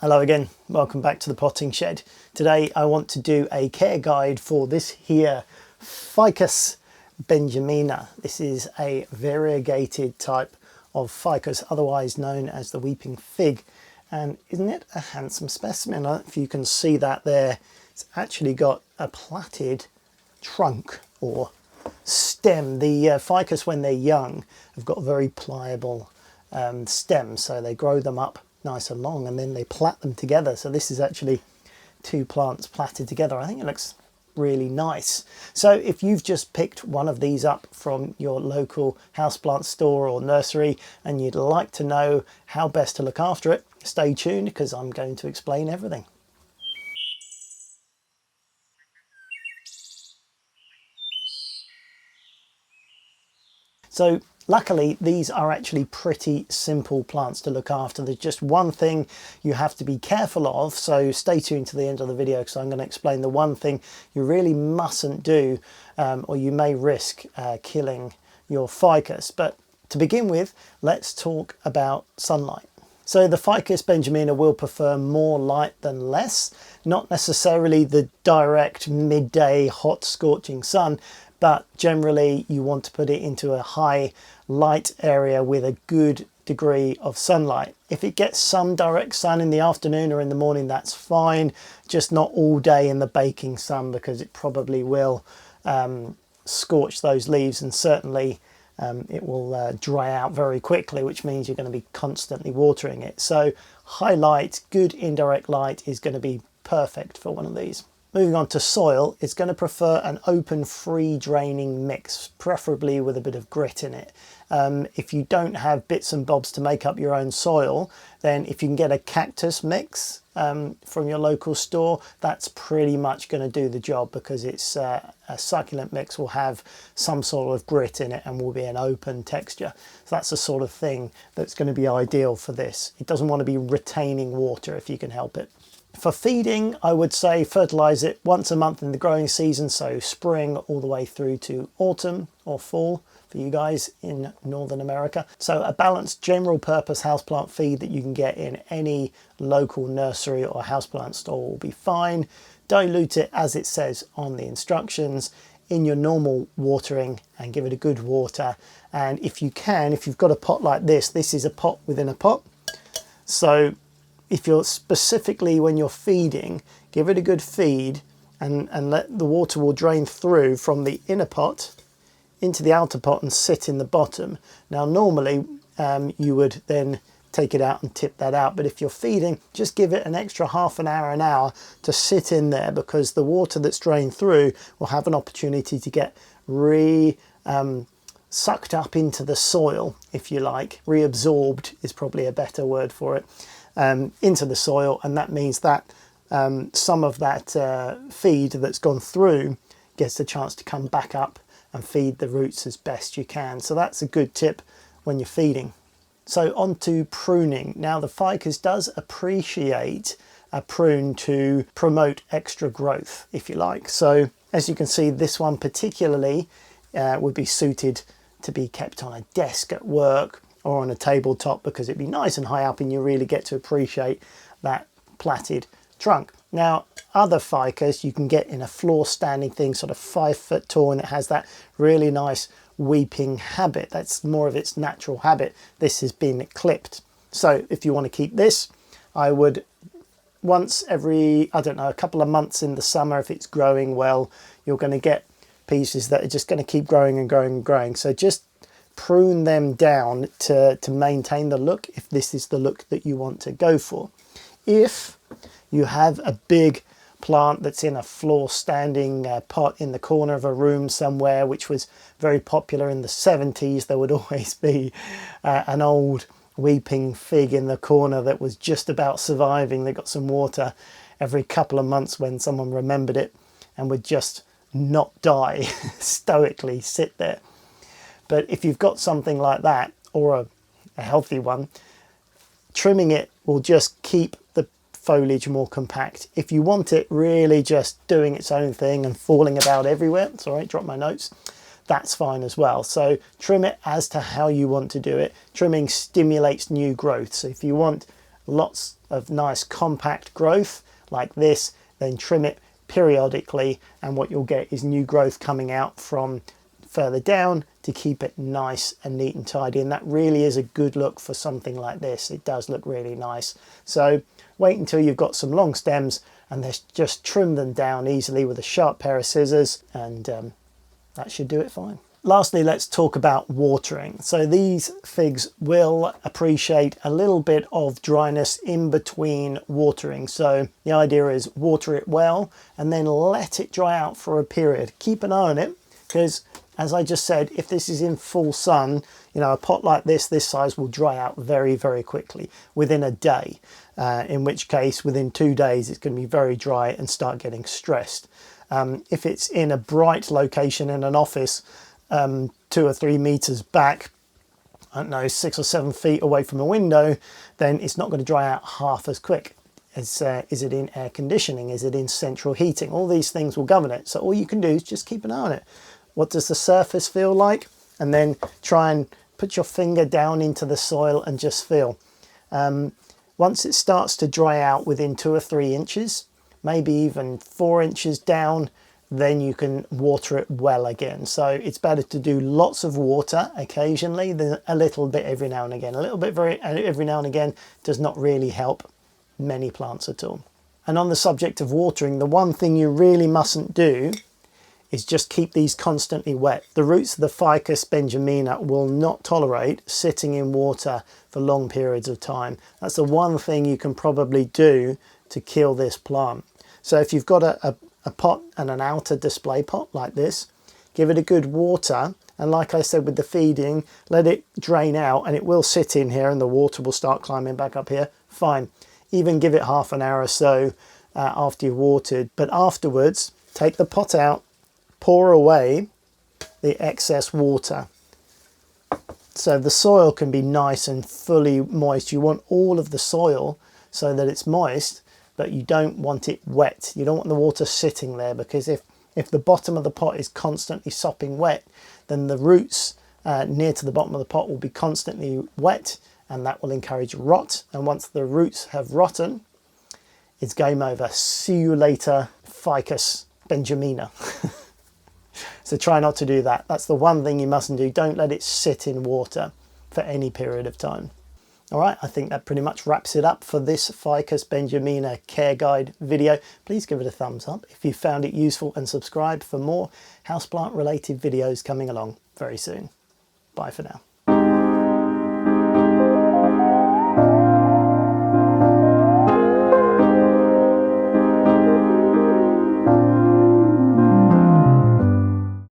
Hello again, welcome back to the potting shed. Today I want to do a care guide for this here Ficus Benjamina. This is a variegated type of ficus, otherwise known as the weeping fig. And isn't it a handsome specimen? I don't know if you can see that there. It's actually got a plaited trunk or stem. The ficus, when they're young, have got very pliable stems, so they grow them up nice and long and then they plait them together. So this is actually two plants plaited together. I think it looks really nice. So if you've just picked one of these up from your local houseplant store or nursery and you'd like to know how best to look after it, stay tuned because I'm going to explain everything. So luckily, these are actually pretty simple plants to look after. There's just one thing you have to be careful of, so stay tuned to the end of the video because I'm going to explain the one thing you really mustn't do, or you may risk killing your ficus. But to begin with, let's talk about sunlight. So the Ficus Benjamina will prefer more light than less, not necessarily the direct midday hot scorching sun, but generally you want to put it into a high light area with a good degree of sunlight. If it gets some direct sun in the afternoon or in the morning, that's fine, just not all day in the baking sun because it probably will scorch those leaves, and certainly it will dry out very quickly, which means you're going to be constantly watering it. So high light, good indirect light is going to be perfect for one of these. Moving on to soil, it's going to prefer an open, free draining mix, preferably with a bit of grit in it. If you don't have bits and bobs to make up your own soil, then if you can get a cactus mix from your local store, that's pretty much going to do the job because it's a succulent mix will have some sort of grit in it and will be an open texture. So that's the sort of thing that's going to be ideal for this. It doesn't want to be retaining water if you can help it. For feeding, I would say fertilize it once a month in the growing season, so spring all the way through to autumn or fall for you guys in Northern America. So a balanced general purpose houseplant feed that you can get in any local nursery or houseplant store will be fine. Dilute it as it says on the instructions in your normal watering and give it a good water. And if you can, if you've got a pot like this is a pot within a pot. So if you're specifically, when you're feeding, give it a good feed and let the water will drain through from the inner pot into the outer pot and sit in the bottom. Now normally you would then take it out and tip that out, but if you're feeding, just give it an extra half an hour to sit in there, because the water that's drained through will have an opportunity to get sucked up into the soil, if you like. Reabsorbed is probably a better word for it. Into the soil, and that means that some of that feed that's gone through gets a chance to come back up and feed the roots as best you can. So that's a good tip when you're feeding. So on to pruning. Now the ficus does appreciate a prune to promote extra growth, if you like. So as you can see, this one particularly would be suited to be kept on a desk at work or on a tabletop, because it'd be nice and high up and you really get to appreciate that plaited trunk. Now other ficus you can get in a floor standing thing, sort of 5 foot tall, and it has that really nice weeping habit. That's more of its natural habit. This has been clipped. So if you want to keep this, I would once every, I don't know, a couple of months in the summer, if it's growing well, you're going to get pieces that are just going to keep growing and growing and growing. So just prune them down to maintain the look, if this is the look that you want to go for. If you have a big plant that's in a floor standing pot in the corner of a room somewhere, which was very popular in the 70s, there would always be an old weeping fig in the corner that was just about surviving. They got some water every couple of months when someone remembered it, and would just not die, stoically sit there. But if you've got something like that, or a healthy one, trimming it will just keep the foliage more compact. If you want it really just doing its own thing and falling about everywhere, sorry, dropped my notes, that's fine as well. So trim it as to how you want to do it. Trimming stimulates new growth. So if you want lots of nice compact growth like this, then trim it periodically, and what you'll get is new growth coming out from further down to keep it nice and neat and tidy. And that really is a good look for something like this. It does look really nice. So wait until you've got some long stems and just trim them down easily with a sharp pair of scissors, and that should do it fine. Lastly, let's talk about watering. So these figs will appreciate a little bit of dryness in between watering. So the idea is water it well and then let it dry out for a period. Keep an eye on it, because as I just said, if this is in full sun, you know, a pot like this size will dry out very, very quickly within a day. In which case, within 2 days, it's going to be very dry and start getting stressed. If it's in a bright location in an office, 2 or 3 meters back, I don't know, 6 or 7 feet away from a window, then it's not going to dry out half as quick. Is it in air conditioning? Is it in central heating? All these things will govern it. So all you can do is just keep an eye on it. What does the surface feel like? And then try and put your finger down into the soil and just feel. Once it starts to dry out within 2 or 3 inches, maybe even 4 inches down, then you can water it well again. So it's better to do lots of water occasionally than a little bit every now and again. A little bit every now and again does not really help many plants at all. And on the subject of watering, the one thing you really mustn't do is just keep these constantly wet. The roots of the Ficus Benjamina will not tolerate sitting in water for long periods of time. That's the one thing you can probably do to kill this plant. So if you've got a pot and an outer display pot like this, give it a good water, and like I said with the feeding, let it drain out and it will sit in here and the water will start climbing back up here. Fine. Even give it half an hour or so after you've watered, but afterwards take the pot out, pour away the excess water. So the soil can be nice and fully moist. You want all of the soil so that it's moist, but you don't want it wet. You don't want the water sitting there, because if the bottom of the pot is constantly sopping wet, then the roots near to the bottom of the pot will be constantly wet, and that will encourage rot. And once the roots have rotten, it's game over. See you later, Ficus Benjamina. So try not to do that. That's the one thing you mustn't do. Don't let it sit in water for any period of time. All right, I think that pretty much wraps it up for this Ficus Benjamina care guide video. Please give it a thumbs up if you found it useful, and subscribe for more houseplant related videos coming along very soon. Bye for now.